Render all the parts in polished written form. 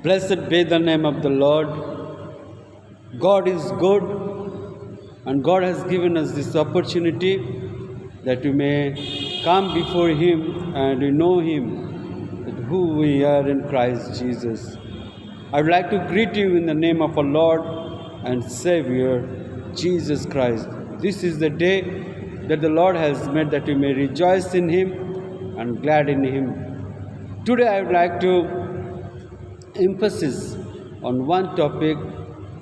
Blessed be the name of the Lord. God is good, and God has given us this opportunity that we may come before Him and we know Him, that who we are in Christ Jesus. I would like to greet you in the name of our Lord and Savior, Jesus Christ. This is the day that the Lord has made, that we may rejoice in Him and glad in Him. Today I would like to emphasis on one topic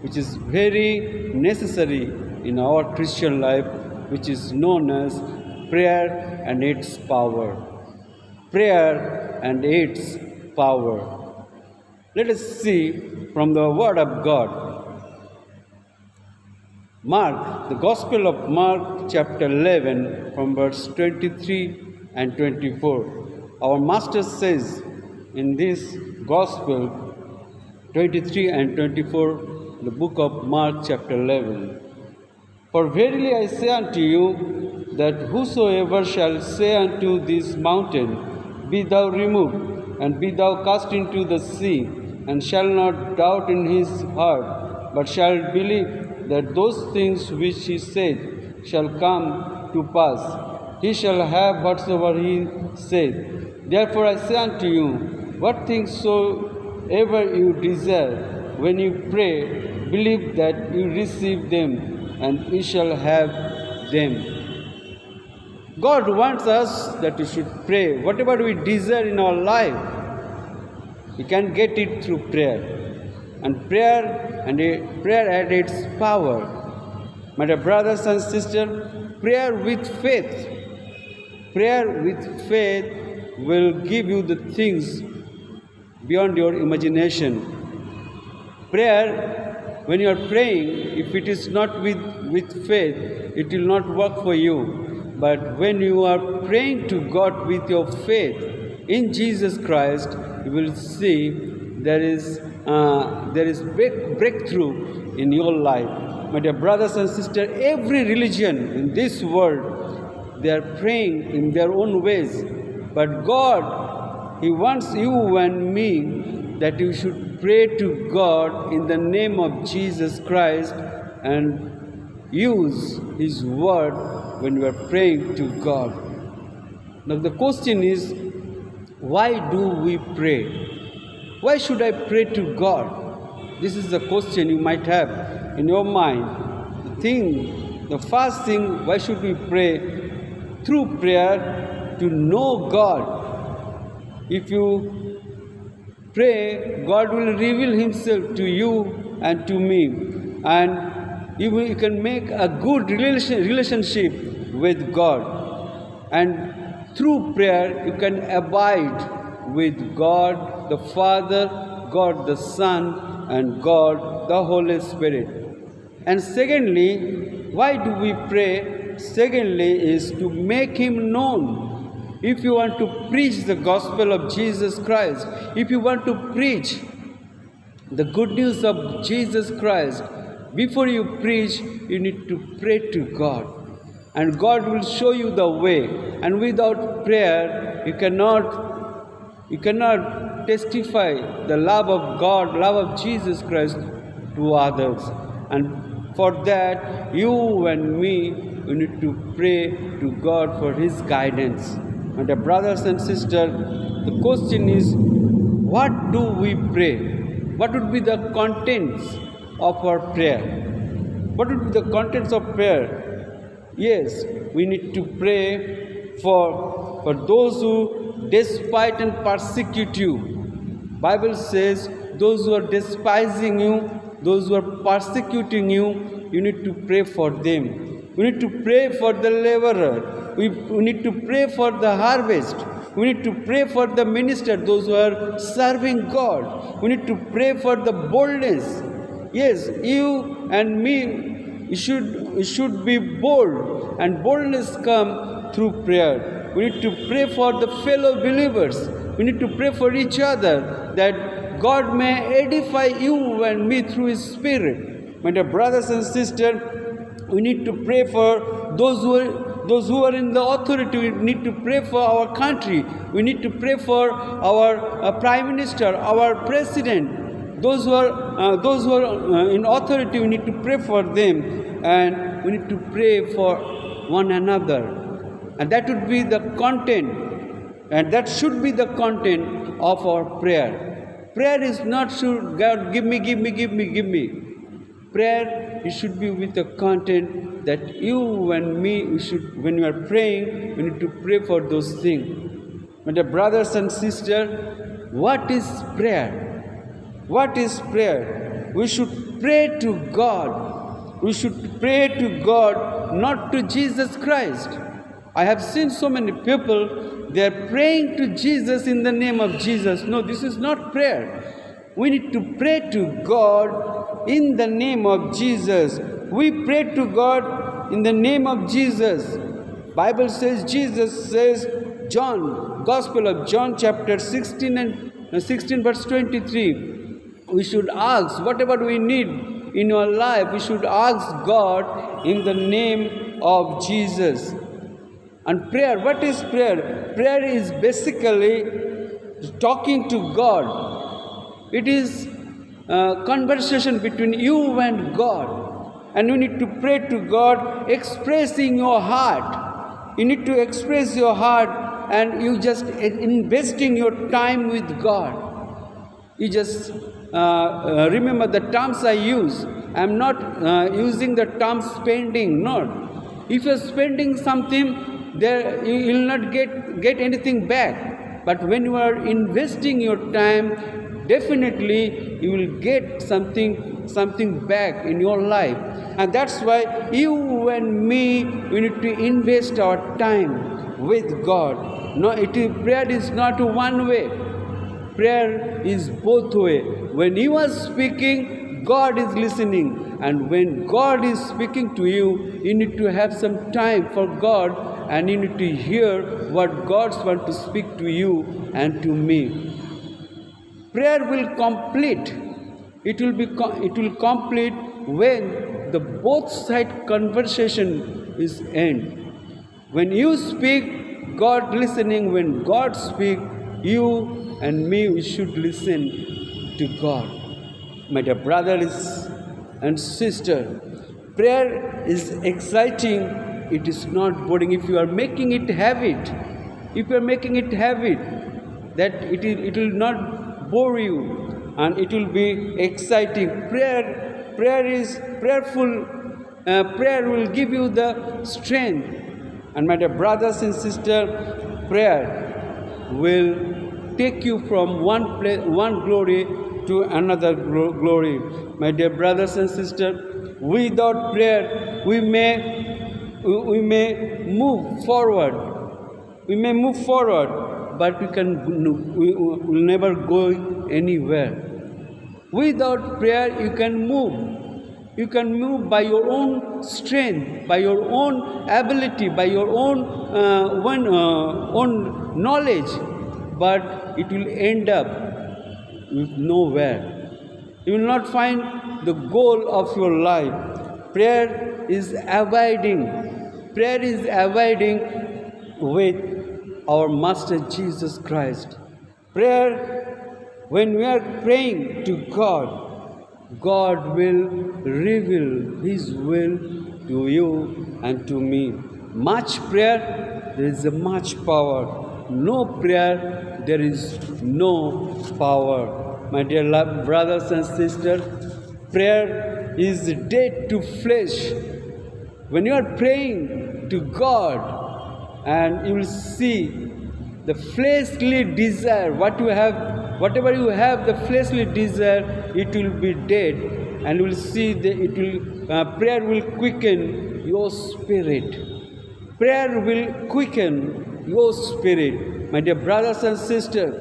which is very necessary in our Christian life, which is known as prayer and its power. Prayer and its power. Let us see from the Word of God. Mark, the Gospel of Mark, chapter 11, from verse 23 and 24. Our Master says in this Gospel, 23 and 24, the book of Mark, chapter 11. For verily I say unto you, that whosoever shall say unto this mountain, Be thou removed, and be thou cast into the sea, and shall not doubt in his heart, but shall believe that those things which he said shall come to pass, he shall have whatsoever he said. Therefore I say unto you, what things soever you desire, when you pray, believe that you receive them, and you shall have them. God wants us that we should pray. Whatever we desire in our life, we can get it through prayer. And prayer had its power. My dear brothers and sisters, prayer with faith will give you the things beyond your imagination. Prayer, when you are praying, if it is not with faith, it will not work for you. But when you are praying to God with your faith in Jesus Christ, you will see there is breakthrough in your life. My dear brothers and sisters, every religion in this world, they are praying in their own ways. But God, He wants you and me that you should pray to God in the name of Jesus Christ and use His word when you are praying to God. Now the question is, why do we pray? Why should I pray to God? This is the question you might have in your mind. The first thing, why should we pray? Through prayer to know God. If you pray, God will reveal Himself to you and to me, and you can make a good relationship with God. And through prayer, you can abide with God the Father, God the Son, and God the Holy Spirit. And secondly, why do we pray? Secondly, is to make Him known. If you want to preach the gospel of Jesus Christ, if you want to preach the good news of Jesus Christ, before you preach, you need to pray to God. And God will show you the way. And without prayer, you cannot testify the love of God, love of Jesus Christ to others. And for that, you and me, we need to pray to God for His guidance. And dear brothers and sisters, the question is, what do we pray? What would be the contents of our prayer? What would be the contents of prayer? Yes, we need to pray for those who despise and persecute you. Bible says, those who are despising you, those who are persecuting you, you need to pray for them. We need to pray for the laborer. We need to pray for the harvest. We need to pray for the minister, those who are serving God. We need to pray for the boldness. Yes, you and me, we should be bold, and boldness come through prayer. We need to pray for the fellow believers. We need to pray for each other, that God may edify you and me through His Spirit. My dear brothers and sisters, we need to pray for those who are in the authority. We need to pray for our country. We need to pray for our Prime Minister, our President, those who are in authority, we need to pray for them, and we need to pray for one another. And that would be the content, and that should be the content of our prayer. Prayer is not should God give me, give me, give me, give me. Prayer, it should be with the content that you and me, we should, when we are praying, we need to pray for those things. My dear brothers and sisters, what is prayer? What is prayer? We should pray to God. We should pray to God, not to Jesus Christ. I have seen so many people, they are praying to Jesus in the name of Jesus. No, this is not prayer. We need to pray to God in the name of Jesus. We pray to God in the name of Jesus. Bible says, Jesus says, John, Gospel of John chapter 16 and 16 verse 23. We should ask whatever we need in our life, we should ask God in the name of Jesus. And prayer, what is prayer? Prayer is basically talking to God. It is a conversation between you and God. And you need to pray to God, expressing your heart. You need to express your heart, and you just investing your time with God. You just remember the terms I use. I am not using the term spending. No. If you are spending something, there you will not get anything back. But when you are investing your time, definitely you will get something back in your life. And that's why you and me, we need to invest our time with God. No, prayer is not one way. Prayer is both way. When you are speaking, God is listening. And when God is speaking to you, you need to have some time for God, and you need to hear what God wants to speak to you and to me. Prayer will complete. It will complete when the both side conversation is end. When you speak, God listening. When God speak, you and me, we should listen to God. My dear brothers and sisters, prayer is exciting. It is not boring. If you are making it habit, that it will not bore you, and it will be exciting. Prayer is prayerful. Prayer will give you the strength. And my dear brothers and sisters, prayer will take you from one glory to another glory. My dear brothers and sisters, without prayer, we may move forward. We may move forward, but we will never go anywhere. Without prayer, you can move. You can move by your own strength, by your own ability, by your own knowledge, but it will end up with nowhere. You will not find the goal of your life. Prayer is abiding. Prayer is abiding with our Master Jesus Christ. Prayer, when we are praying to God, God will reveal His will to you and to me. Much prayer, there is a much power. No prayer, there is no power. My dear brothers and sisters, prayer is dead to flesh. When you are praying to God, and you will see the fleshly desire, whatever you have, the fleshly desire, it will be dead, and you will see prayer will quicken your spirit. Prayer will quicken your spirit. My dear brothers and sisters,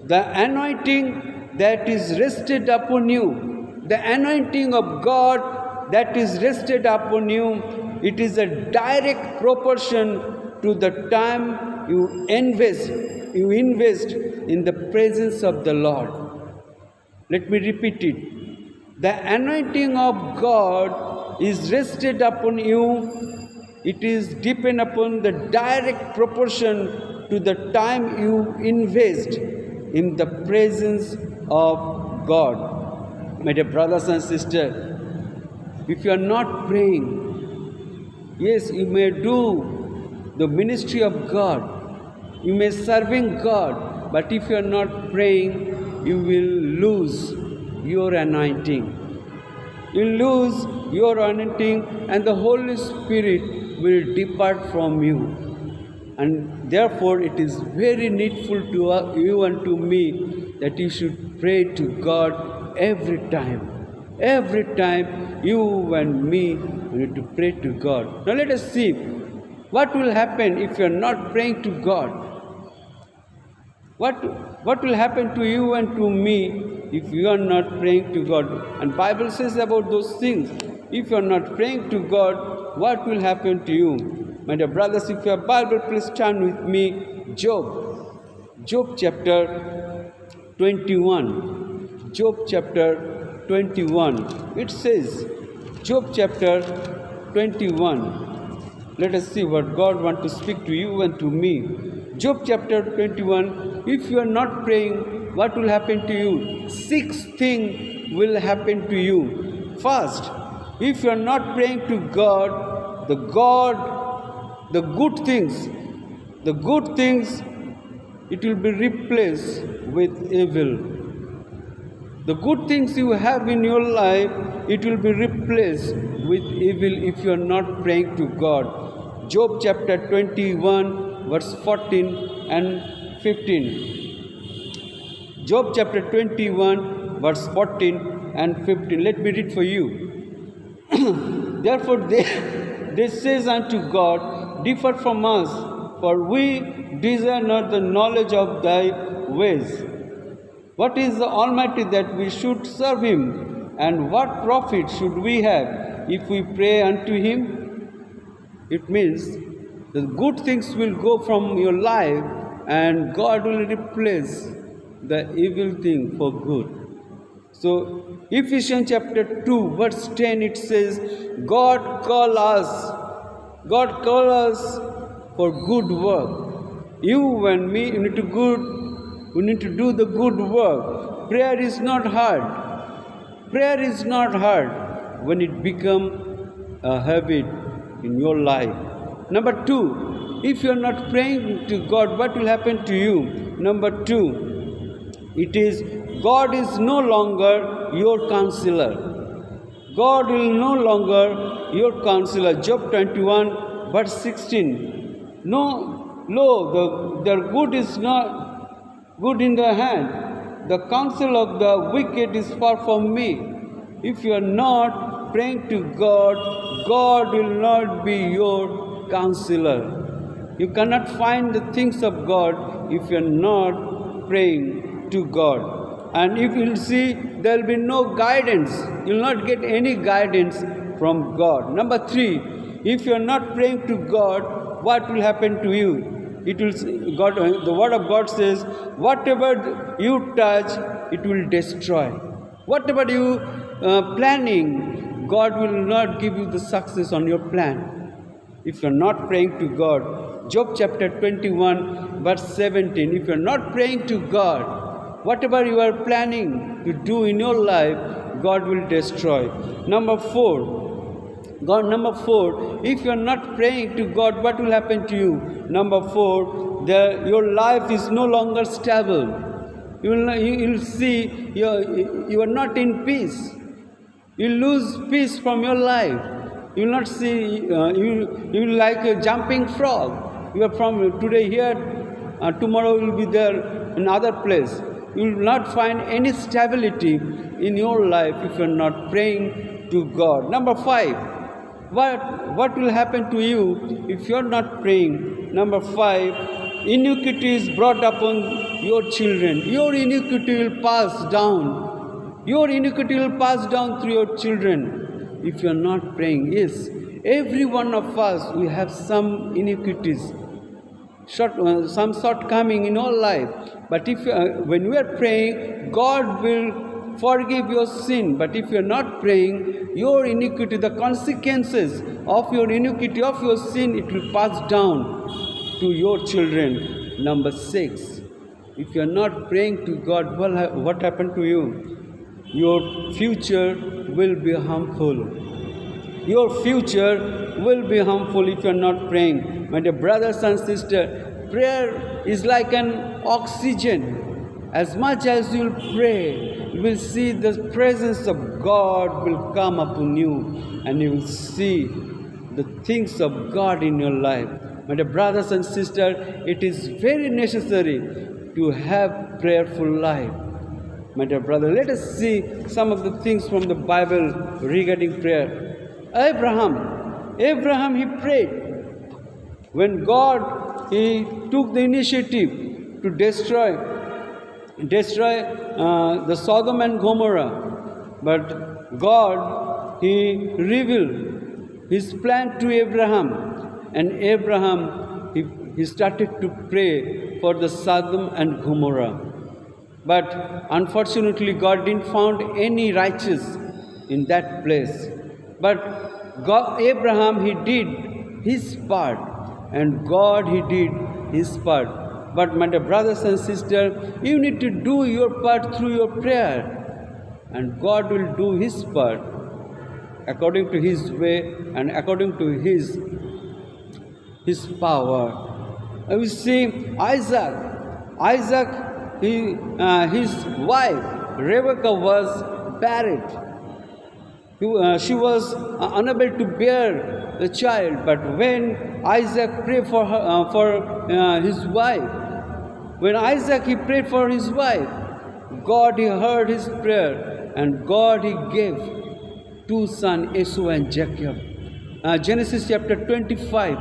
the anointing that is rested upon you, the anointing of God that is rested upon you, it is a direct proportion to the time you invest in the presence of the Lord. Let me repeat it. The anointing of God is rested upon you. It is depend upon the direct proportion to the time you invest in the presence of God. My dear brothers and sisters, if you are not praying, yes, you may do the ministry of God, you may serving God, but if you are not praying, you will lose your anointing. You lose your anointing and the Holy Spirit will depart from you. And therefore, it is very needful to you and to me that you should pray to God every time. Every time you and me need to pray to God. Now let us see what will happen if you are not praying to God. What will happen to you and to me if you are not praying to God? And Bible says about those things. If you are not praying to God, what will happen to you? My dear brothers, if you have Bible, please turn with me Job. Job chapter 21. Job chapter 21. It says, Job chapter 21. Let us see what God wants to speak to you and to me. Job chapter 21. If you are not praying, what will happen to you? 6 things will happen to you. First, if you are not praying to God, the good things, it will be replaced with evil. The good things you have in your life, it will be replaced with evil if you are not praying to God. Job chapter 21, verse 14 and 15. Job chapter 21, verse 14 and 15. Let me read for you. Therefore they says unto God, depart from us, for we desire not the knowledge of thy ways. What is the Almighty that we should serve him? And what profit should we have if we pray unto him? It means the good things will go from your life and God will replace the evil thing for good. So, Ephesians chapter 2, verse 10, it says, God call us for good work. You and me, we need to do the good work. Prayer is not hard. Prayer is not hard when it becomes a habit in your life. Number 2, if you are not praying to God, what will happen to you? Number 2, it is God is no longer your counselor. God will no longer your counselor. Job 21, verse 16. No, lo, their good is not good in their hand. The counsel of the wicked is far from me. If you are not praying to God, God will not be your counselor. You cannot find the things of God if you are not praying to God. And if you will see, there will be no guidance. You will not get any guidance from God. Number 3, if you are not praying to God, what will happen to you? The word of God says, whatever you touch, it will destroy. Whatever you planning, God will not give you the success on your plan. If you are not praying to God, Job chapter 21, verse 17, if you are not praying to God, whatever you are planning to do in your life, God will destroy. Number 4, if you are not praying to God, what will happen to you? Number 4, your life is no longer stable. You will see you are not in peace. You lose peace from your life. You will not see, you will like a jumping frog. You are from today here, tomorrow you will be there in other place. You will not find any stability in your life if you are not praying to God. Number 5, what will happen to you if you are not praying? Number 5, iniquity is brought upon your children. Your iniquity will pass down. Your iniquity will pass down through your children if you are not praying. Yes, every one of us, we have some iniquities, some shortcoming in our life. But when we are praying, God will forgive your sin. But if you are not praying, your iniquity, the consequences of your iniquity, of your sin, it will pass down to your children. Number 6, if you are not praying to God, what happened to you? your future will be harmful. Your future will be harmful if you are not praying. My dear brothers and sisters, prayer is like an oxygen. As much as you will pray, you will see the presence of God will come upon you, and you will see the things of God in your life. My dear brothers and sisters, it is very necessary to have prayerful life. My dear brother, let us see some of the things from the Bible regarding prayer. Abraham, he prayed. When God, he took the initiative to destroy the Sodom and Gomorrah, but God, he revealed his plan to Abraham, and Abraham, he started to pray for the Sodom and Gomorrah. But unfortunately, God didn't find any righteous in that place. But Abraham, he did his part, and God, he did his part. But my dear brothers and sisters, you need to do your part through your prayer, and God will do his part according to his way and according to his power. We see Isaac, his wife Rebekah was barren. She was unable to bear the child, but when Isaac prayed for his wife, he prayed for his wife, God, he heard his prayer, and God, he gave two sons, Esau and Jacob. Genesis chapter 25,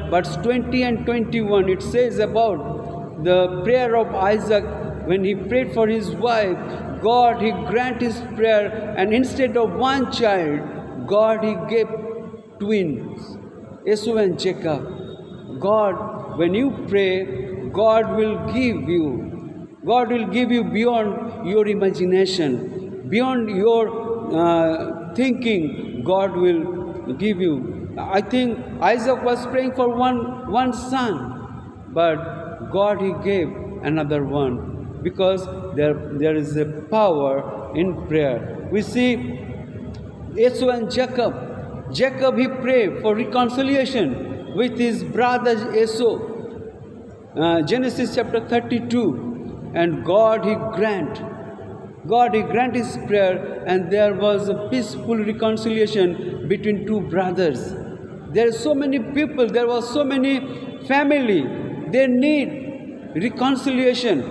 verse 20 and 21, it says about the prayer of Isaac when he prayed for his wife. God, he granted his prayer, and instead of one child, God, he gave twins, Esau and Jacob. God, when you pray, God will give you beyond your imagination, beyond your thinking. God will give you. I think Isaac was praying for one son, but God, he gave another one, because there is a power in prayer. We see Esau and Jacob. Jacob, he prayed for reconciliation with his brother Esau. Genesis chapter 32, and God, he grant his prayer, and there was a peaceful reconciliation between two brothers. There are so many people, there was so many family, they need reconciliation.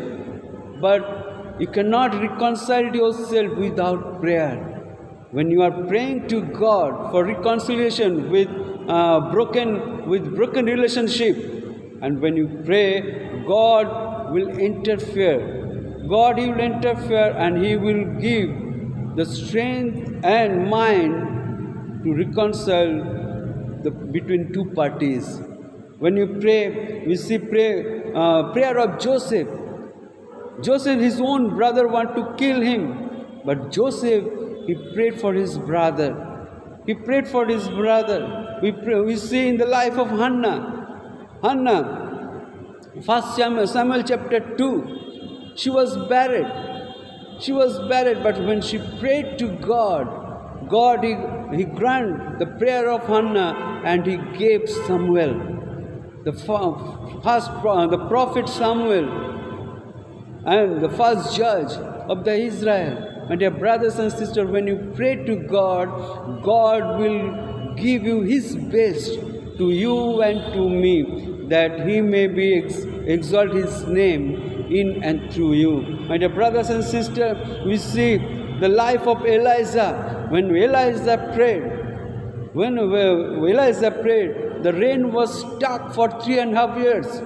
But you cannot reconcile yourself without prayer. When you are praying to God for reconciliation with broken relationship, and when you pray, God will interfere. God, he will interfere, and he will give the strength and mind to reconcile between two parties. When you pray, we see prayer of Joseph. Joseph, his own brother, want to kill him, but Joseph, he prayed for his brother. We see in the life of Hannah, 1 Samuel chapter 2, she was barren, but when she prayed to God, he granted the prayer of Hannah, and he gave Samuel, the prophet Samuel, and the first judge of the Israel. My dear brothers and sisters, when you pray to God, God will give you his best to you and to me, that he may be exalt his name in and through you. My dear brothers and sisters, we see the life of Elijah. When Elijah prayed, the rain was stuck for 3.5 years.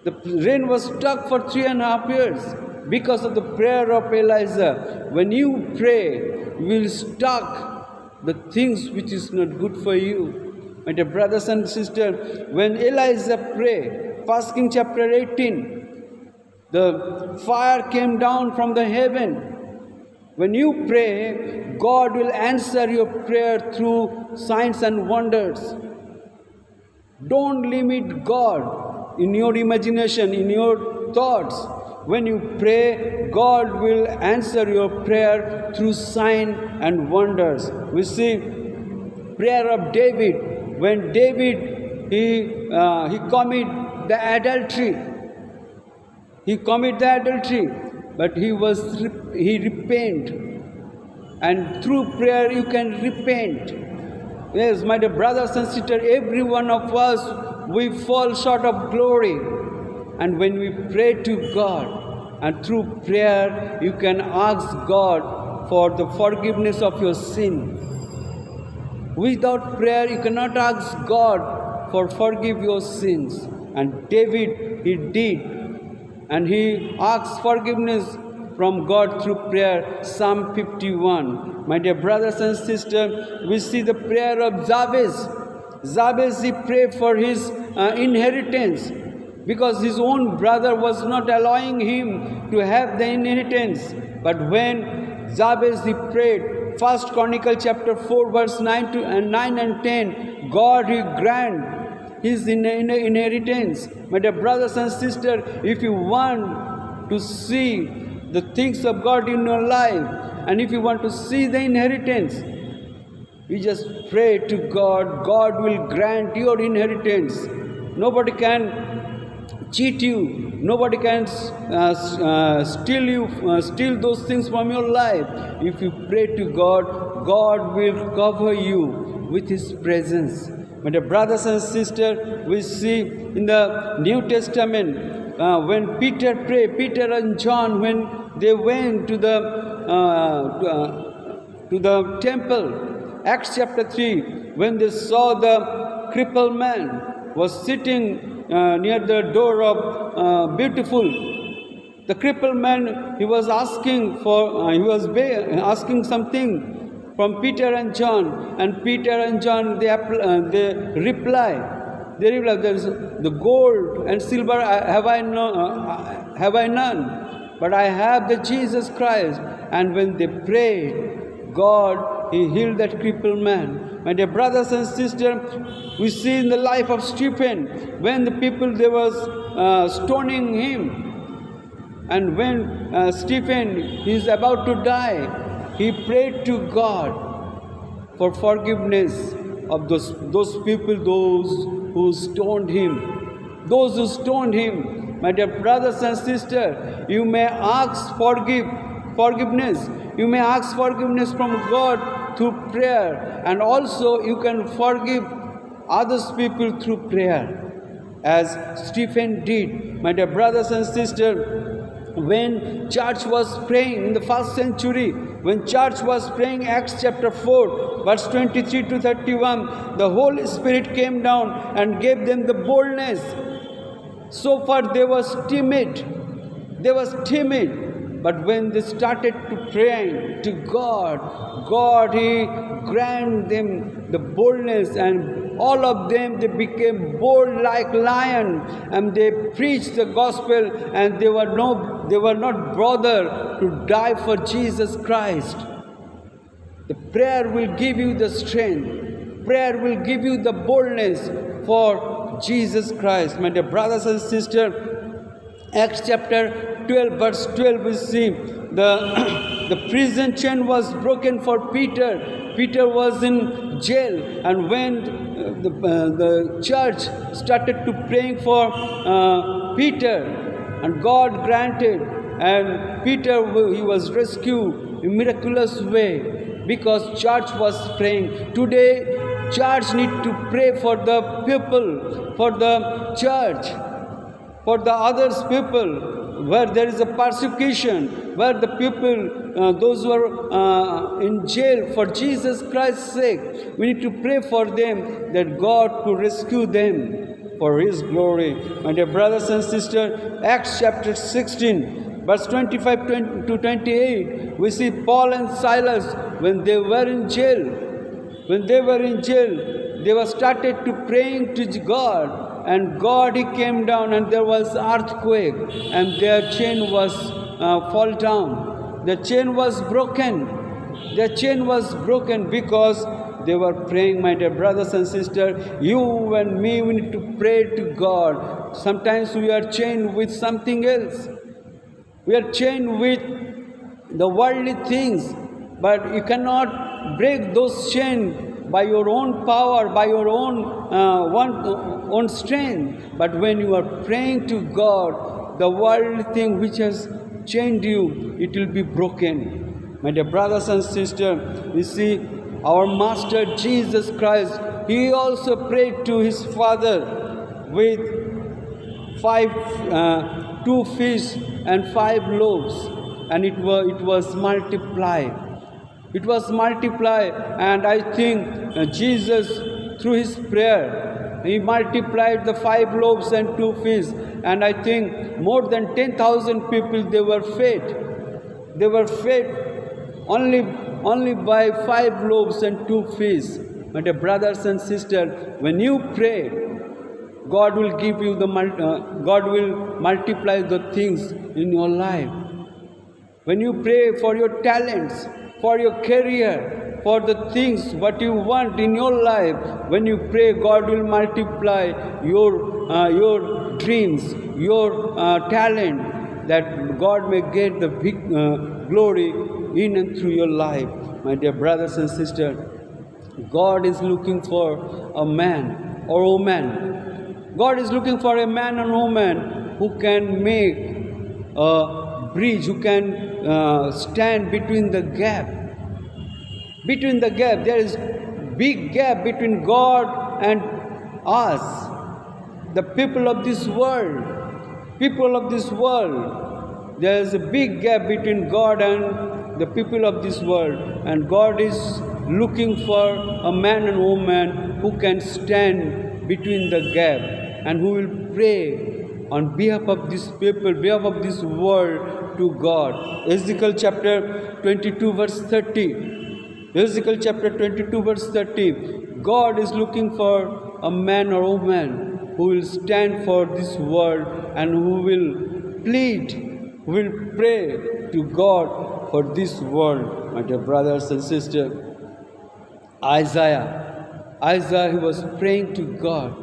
The rain was stuck for 3.5 years because of the prayer of Elijah. When you pray, you will stop the things which is not good for you. My dear brothers and sisters, when Elijah prayed, 1 Kings chapter 18, the fire came down from the heaven. When you pray, God will answer your prayer through signs and wonders. Don't limit God in your imagination, in your thoughts. When you pray, God will answer your prayer through sign and wonders. We see prayer of David. When David he committed the adultery, but he repent, and through prayer you can repent. Yes, my dear brothers and sisters, every one of us, we fall short of glory. And when we pray to God, and through prayer, you can ask God for the forgiveness of your sin. Without prayer, you cannot ask God for forgive your sins. And David, he did. And he asked forgiveness from God through prayer. Psalm 51. My dear brothers and sisters, we see the prayer of Jabez. Jabez, he prayed for his inheritance, because his own brother was not allowing him to have the inheritance. But when Jabez, he prayed, 1 Chronicle chapter 4 verse 9 and 10, God, he grant his inheritance. My dear brothers and sisters, if you want to see the things of God in your life, and if you want to see the inheritance, you just pray to God. God will grant your inheritance. Nobody can cheat you. Nobody can steal those things from your life. If you pray to God, God will cover you with His presence. My dear brothers and sisters, we see in the New Testament when Peter prayed, Peter and John, when they went to the temple, Acts chapter 3, when they saw the crippled man was sitting near the door of Beautiful. The crippled man, he was asking asking something from Peter and John, and Peter and John they reply, there is the gold and silver have I none, but I have the Jesus Christ. And when they prayed, God, He healed that crippled man. My dear brothers and sisters, we see in the life of Stephen, when the people they was stoning him, and when Stephen is about to die, he prayed to God for forgiveness of those people, those who stoned him. Those who stoned him. My dear brothers and sisters, you may ask forgiveness. You may ask forgiveness from God through prayer, and also you can forgive others people through prayer, as Stephen did. My dear brothers and sisters, when church was praying in the first century, when church was praying, Acts chapter 4, verse 23 to 31, the Holy Spirit came down and gave them the boldness. So far they was timid. But when they started to pray to God, God, He granted them the boldness, and all of them, they became bold like lion, and they preached the gospel, and they were not bothered to die for Jesus Christ. The prayer will give you the strength. Prayer will give you the boldness for Jesus Christ. My dear brothers and sisters, Acts chapter 12, verse 12, we see the prison chain was broken for Peter. Peter was in jail, and when the church started to praying for Peter, and God granted, and Peter, he was rescued in miraculous way, because church was praying. Today, church need to pray for the people, for the church, for the others people, where there is a persecution, where the people, those who are in jail for Jesus Christ's sake, we need to pray for them, that God could rescue them for His glory. My dear brothers and sisters, Acts chapter 16, verse 25 to 28, we see Paul and Silas, when they were in jail, they were started to praying to God. And God, He came down, and there was earthquake, and their chain was fall down. The chain was broken. Because they were praying. My dear brothers and sisters, you and me, we need to pray to God. Sometimes we are chained with something else. We are chained with the worldly things, but you cannot break those chains by your own power, by your own strength. But when you are praying to God, the worldly thing which has chained you, it will be broken. My dear brothers and sisters, you see, our Master Jesus Christ, He also prayed to His Father with 2 fish and 5 loaves, and it was multiplied. It was multiplied, and I think Jesus, through His prayer, He multiplied the 5 loaves and 2 fish, and I think more than 10,000 people, they were fed. They were fed only by 5 loaves and 2 fish. My dear brothers and sisters, when you pray, God will give you God will multiply the things in your life. When you pray for your talents, for your career, for the things what you want in your life, when you pray, God will multiply your dreams, your talent, that God may get the big glory in and through your life. My dear brothers and sisters, God is looking for a man or woman. God is looking for a man and woman who can make a bridge, who can stand between the gap. Between the gap, there is big gap between God and us, the people of this world. People of this world, there is a big gap between God and the people of this world, and God is looking for a man and woman who can stand between the gap and who will pray on behalf of this people, behalf of this world to God. Ezekiel chapter 22 verse 30. Ezekiel chapter 22 verse 30. God is looking for a man or woman who will stand for this world and who will plead, who will pray to God for this world. My dear brothers and sisters, Isaiah, he was praying to God.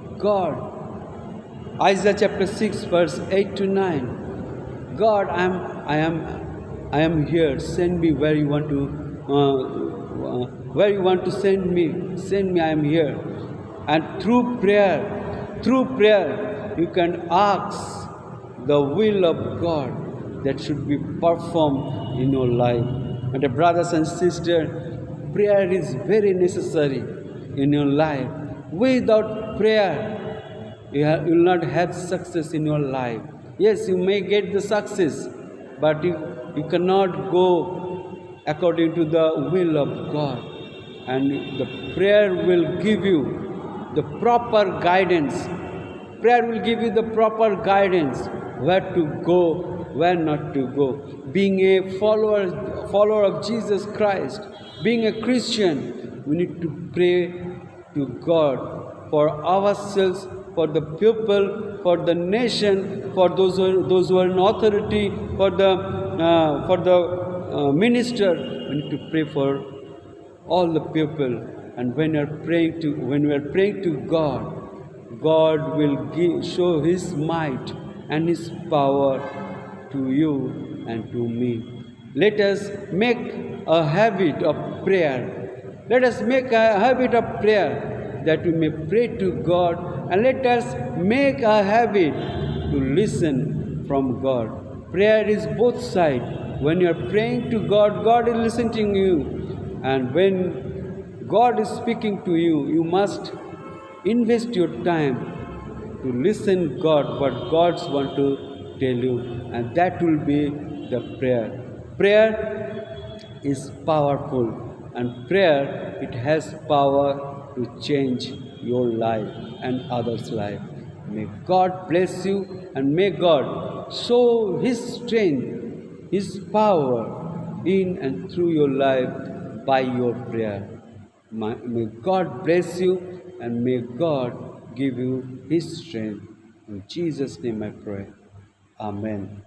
Isaiah chapter 6 verse 8 to 9. God, I am here. Send me where you want to send me. Send me, I am here. And through prayer, you can ask the will of God that should be performed in your life. And brothers and sisters, prayer is very necessary in your life. Without prayer, you will not have success in your life. Yes, you may get the success, but you cannot go according to the will of God. And the prayer will give you the proper guidance. Prayer will give you the proper guidance where to go, where not to go. Being a follower of Jesus Christ, being a Christian, we need to pray to God for ourselves, for the people, for the nation, for those who are in authority, for the minister. We need to pray for all the people. And when we are praying to God, God will show His might and His power to you and to me. Let us make a habit of prayer. Let us make a habit of prayer that we may pray to God, and let us make a habit to listen from God. Prayer is both sides. When you are praying to God, God is listening to you. And when God is speaking to you, you must invest your time to listen God, what God wants to tell you. And that will be the prayer. Prayer is powerful, and prayer, it has power to change your life and others' life. May God bless you, and may God show His strength, His power in and through your life by your prayer. May God bless you, and may God give you His strength. In Jesus' name I pray. Amen.